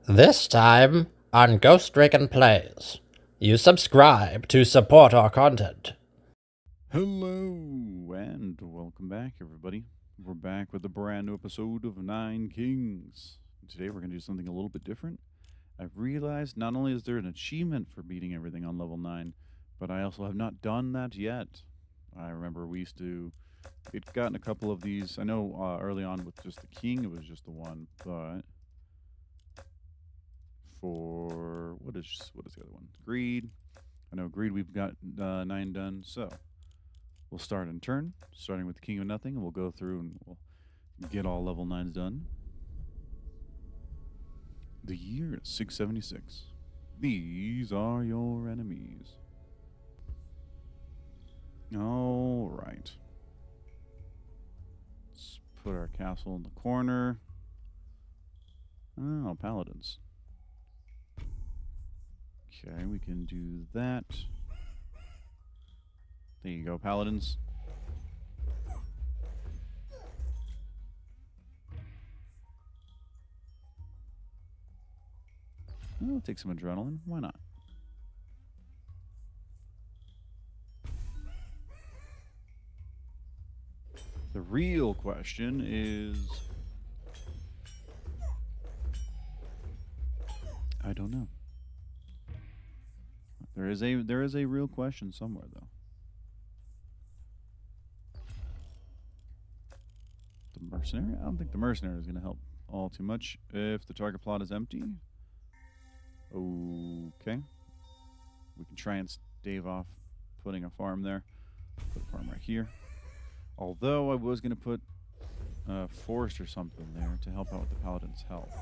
This time on Ghost Recon Plays. You subscribe to support our content. Hello and welcome back, everybody. We're back with a brand new episode of Nine Kings. Today we're going to do something a little bit different. I've realized not only is there an achievement for beating everything on level 9, but I also have not done that yet. I remember we'd gotten a couple of these. I know early on with just the king it was just the one, but for what is the other one? Greed. I know greed we've got 9 done, so we'll start in turn, starting with the King of Nothing, and we'll go through and we'll get all level 9s done. The year is 676. These are your enemies. All right. Let's put our castle in the corner. Oh, paladins. Okay, we can do that. There you go, paladins. I'll take some adrenaline. Why not? The real question is... I don't know. There is a real question somewhere, though. The mercenary? I don't think the mercenary is going to help all too much if the target plot is empty. Okay. We can try and stave off putting a farm there. Put a farm right here. Although I was going to put a forest or something there to help out with the paladin's health.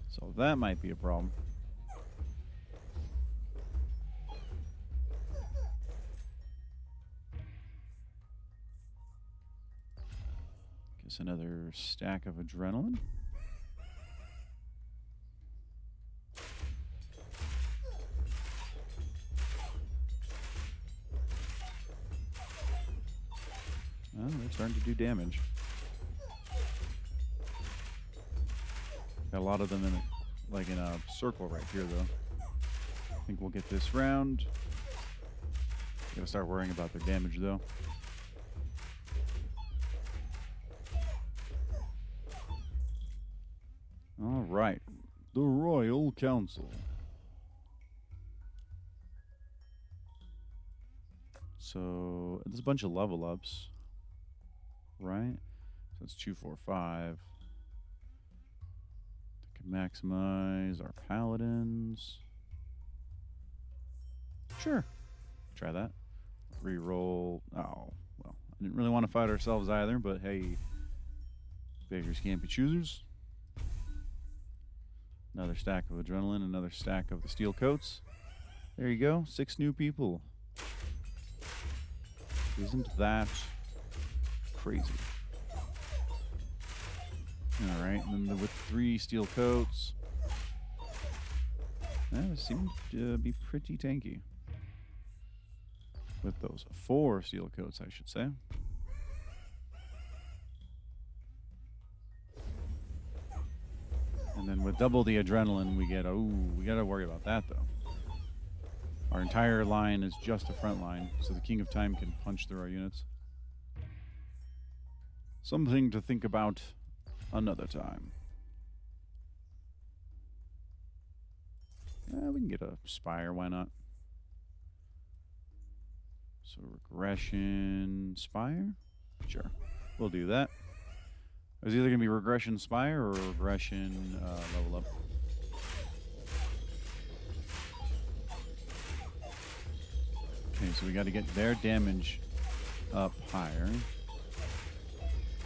So that might be a problem. Guess another stack of adrenaline. Oh, they're starting to do damage. Got a lot of them in a circle right here, though. I think we'll get this round. Gotta start worrying about their damage, though. All right, the Royal Council. So there's a bunch of level ups, right? So it's 2, 4, 5. Can maximize our paladins. Sure, try that. Reroll. Oh, well, I didn't really want to fight ourselves either, but hey, beggars can't be choosers. Another stack of adrenaline, another stack of the steel coats. There you go, 6 new people. Isn't that crazy? Alright, and then with 3 steel coats. That seems to be pretty tanky. With those 4 steel coats, I should say. And then with double the adrenaline, we get... Oh, we gotta worry about that, though. Our entire line is just a front line, so the King of Time can punch through our units. Something to think about another time. We can get a Spire, why not? So Regression Spire? Sure, we'll do that. It's either going to be Regression Spire or Regression level up. Okay, so we got to get their damage up higher.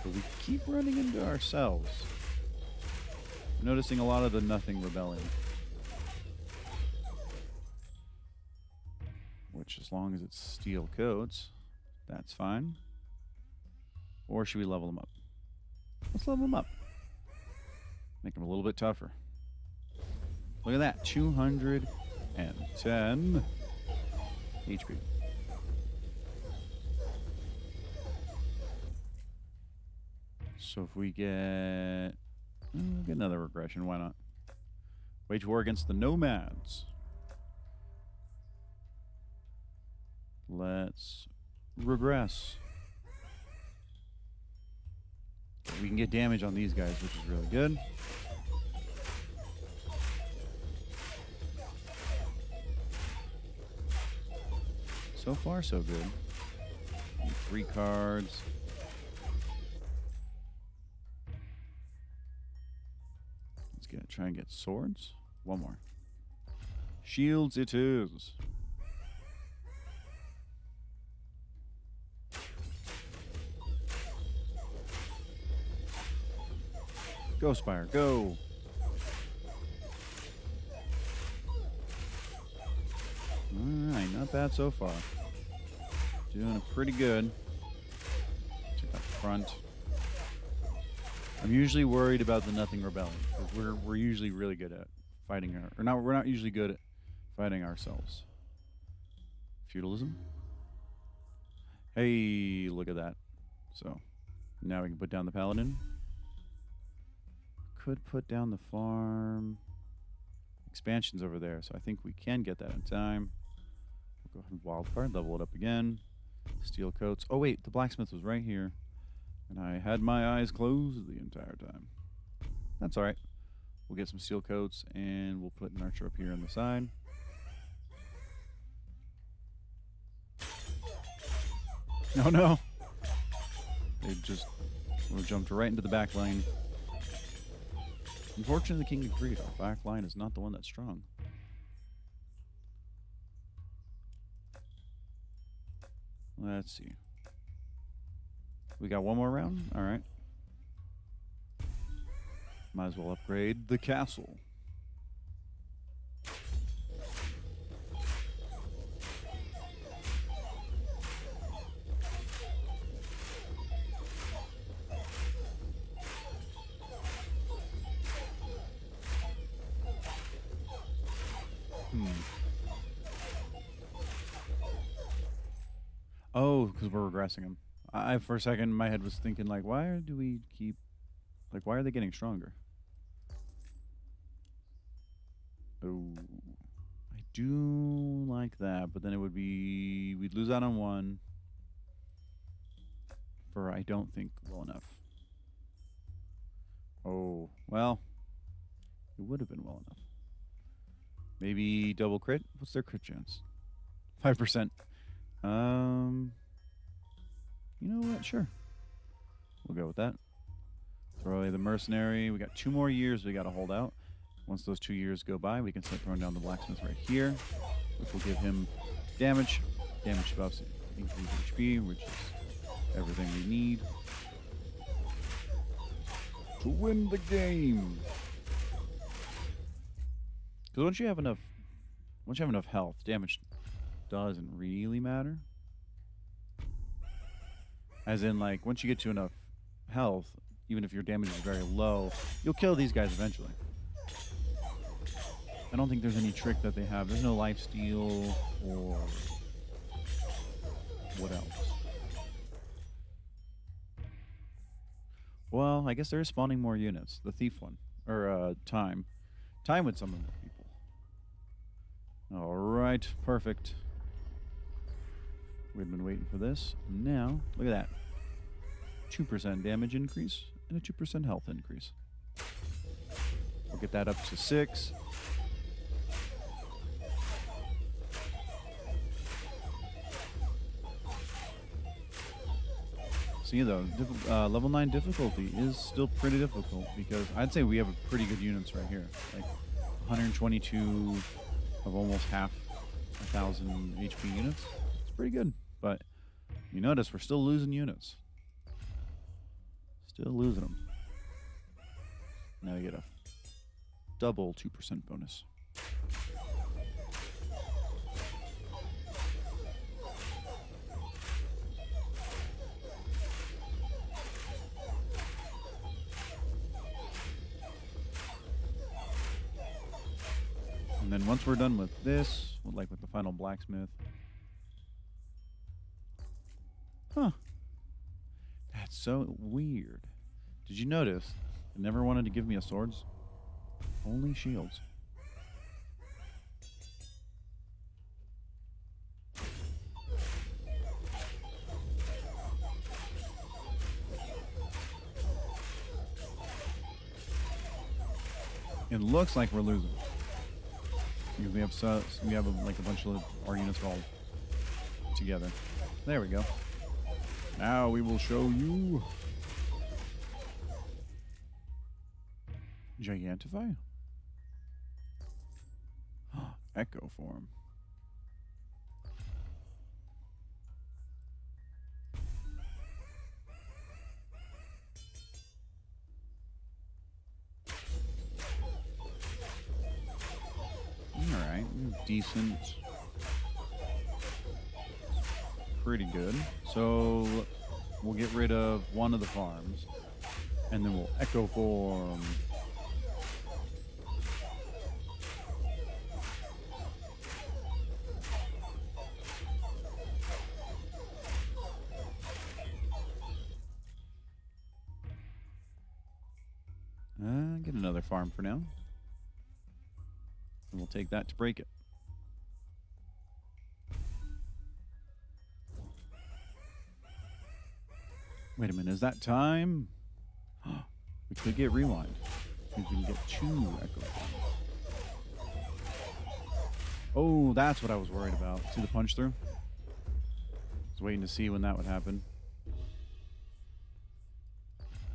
But we keep running into ourselves. I'm noticing a lot of the nothing rebelling. Which, as long as it's steel coats, that's fine. Or should we level them up? Let's level them up. Make them a little bit tougher. Look at that, 210 HP. So if we get We'll get another regression. Why not? Wage war against the nomads. Let's regress. We can get damage on these guys, which is really good. So far, so good. 3 cards. Let's try and get swords. One more. Shields it is. Go, Spire, go. Alright, not bad so far. Doing it pretty good. Check out the front. I'm usually worried about the Nothing Rebellion, because we're usually really good at fighting we're not usually good at fighting ourselves. Feudalism? Hey, look at that. So, now we can put down the Paladin. Could put down the farm. Expansion's over there, so I think we can get that in time. We'll go ahead and wild card, level it up again. Steel coats. Oh wait, the blacksmith was right here. And I had my eyes closed the entire time. That's alright. We'll get some steel coats and we'll put an archer up here on the side. Oh no! They just jumped right into the back line. Unfortunately, the King agreed. Our back line is not the one that's strong. Let's see. We got one more round? Alright. Might as well upgrade the castle. Oh, because we're regressing them. I for a second, my head was thinking, like, why do we keep... Like, why are they getting stronger? Oh. I do like that, but then it would be... We'd lose out on one. For, I don't think, well enough. Oh, well. It would have been well enough. Maybe double crit? What's their crit chance? 5%. You know what? Sure. We'll go with that. Throw away the mercenary. We got 2 more years we got to hold out. Once those 2 years go by, we can start throwing down the blacksmith right here, which will give him damage. Damage buffs, increase HP, which is everything we need to win the game. Because once you have enough health, damage doesn't really matter. As in, like, once you get to enough health, even if your damage is very low, you'll kill these guys eventually. I don't think there's any trick that they have. There's no lifesteal or what else? Well, I guess they're spawning more units. The thief one. Or, time. Time would summon more people. Alright, perfect. We've been waiting for this. Now, look at that. 2% damage increase and a 2% health increase. We'll get that up to 6. See though, level 9 difficulty is still pretty difficult because I'd say we have a pretty good units right here. Like 122 of almost half 1,000 HP units. It's pretty good, but you notice we're still losing units. Still losing them. Now we get a double 2% bonus. And then once we're done with this, like with the final blacksmith. Huh. That's so weird. Did you notice never wanted to give me a swords. Only shields. It looks like we're losing. Because we have like a bunch of our units all together. There we go. Now we will show you. Gigantify? Echo form. Alright, decent. Pretty good. So we'll get rid of one of the farms. And then we'll echo form. Get another farm for now. And we'll take that to break it. Wait a minute, is that time? We could get rewind. We can get 2 echo farms. Oh, that's what I was worried about. See the punch through? I was waiting to see when that would happen.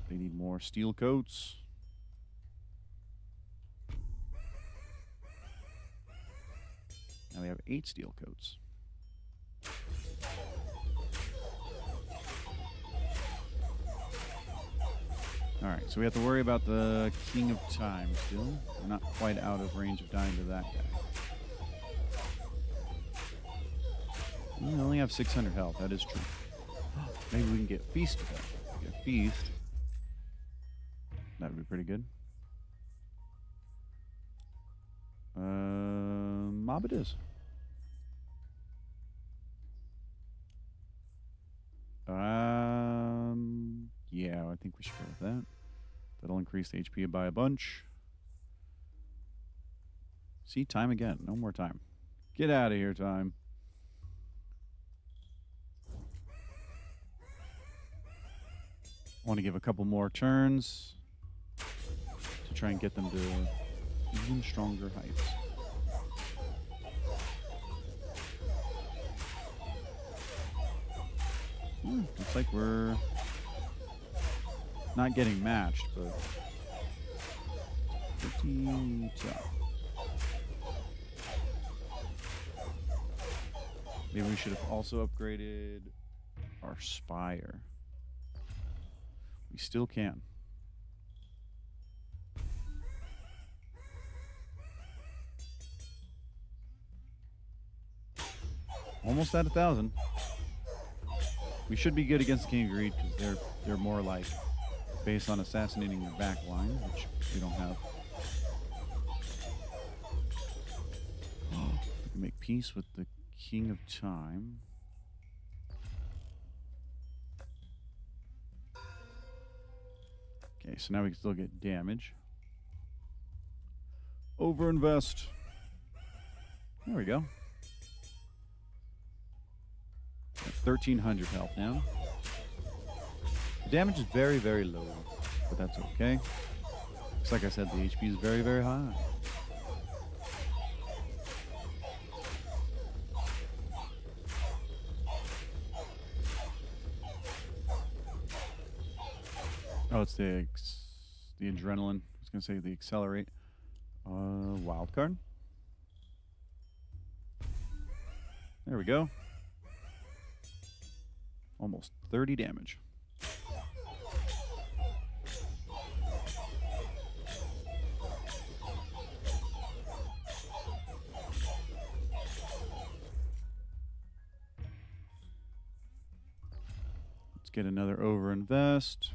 They need more steel coats. Now we have 8 steel coats. Alright, so we have to worry about the King of Time still. We're not quite out of range of dying to that guy. We only have 600 health, that is true. Maybe we can get Feast with that. Get Feast. That would be pretty good. Mob it is. Yeah, I think we should go with that. That'll increase the HP by a bunch. See, time again. No more time. Get out of here, time. I want to give a couple more turns to try and get them to even stronger heights. Looks like we're not getting matched, but pretty tough. Maybe we should have also upgraded our Spire. We still can. Almost at 1,000. We should be good against the King of Greed because they're more like based on assassinating your back line, which we don't have. We can make peace with the King of Time. Okay, so now we can still get damage. Overinvest. There we go. 1,300 health now. The damage is very, very low, but that's okay. Because like I said, the HP is very, very high. Oh, it's the adrenaline. I was going to say the accelerate. Wild card. There we go. Almost 30 damage. Let's get another overinvest.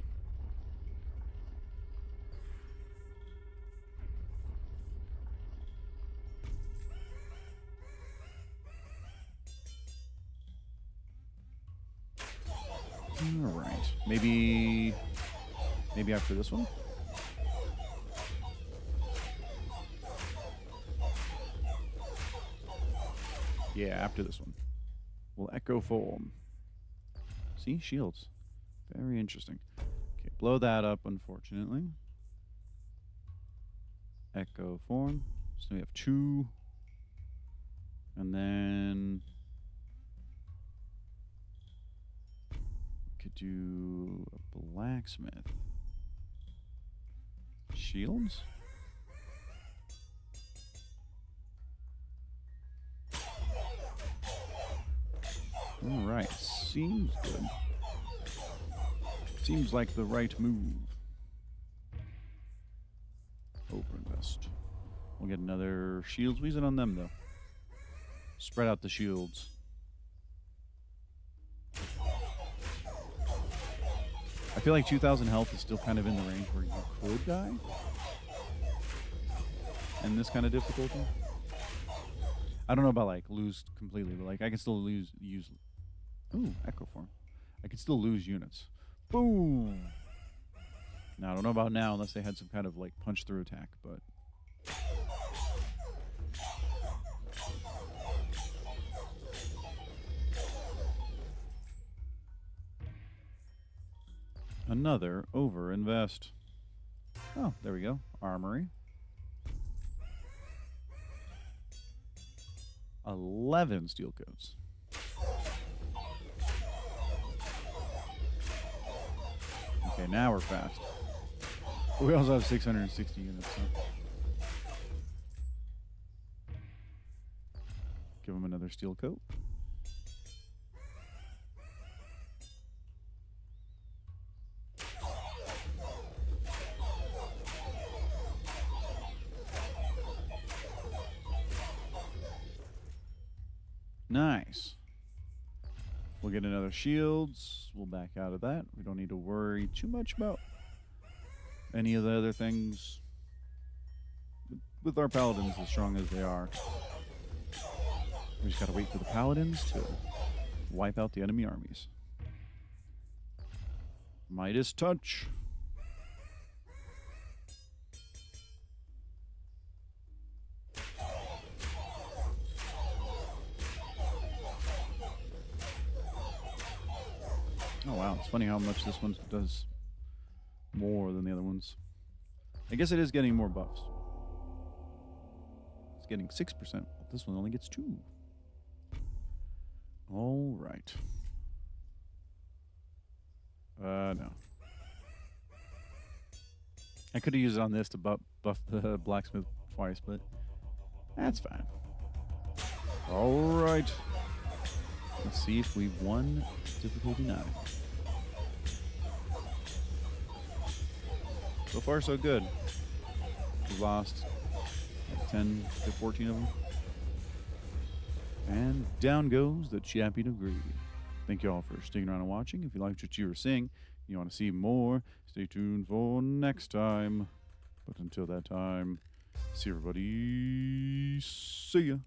All right. Maybe after this one. yeah, after this one. We'll Echo Form. See? Shields. Very interesting. Okay, blow that up, unfortunately. Echo Form. So we have 2. And then... we could do a blacksmith. Shields? Alright, seems good. Seems like the right move. Overinvest. We'll get another shields. We'll use it on them, though. Spread out the shields. I feel like 2,000 health is still kind of in the range where you could die. In this kind of difficulty. I don't know about, like, lose completely, but, like, I can still use... Ooh, Echo Form. I can still lose units. Boom! Now, I don't know about now unless they had some kind of, like, punch-through attack, but... Another overinvest. Oh, there we go. Armory. 11 steel coats. Okay, now we're fast. We also have 660 units. So. Give them another steel coat. Nice. We'll get another shields. We'll back out of that. We don't need to worry too much about any of the other things. With our paladins as strong as they are, we just gotta wait for the paladins to wipe out the enemy armies. Midas touch. Oh wow, it's funny how much this one does more than the other ones. I guess it is getting more buffs. It's getting 6%, but this one only gets 2. All right. No. I could have used it on this to buff the blacksmith twice, but that's fine. All right. Let's see if we've won difficulty 9. So far, so good. We've lost like 10 to 14 of them. And down goes the champion of greed. Thank you all for sticking around and watching. If you liked what you were seeing, and you want to see more, stay tuned for next time. But until that time, see everybody. See ya.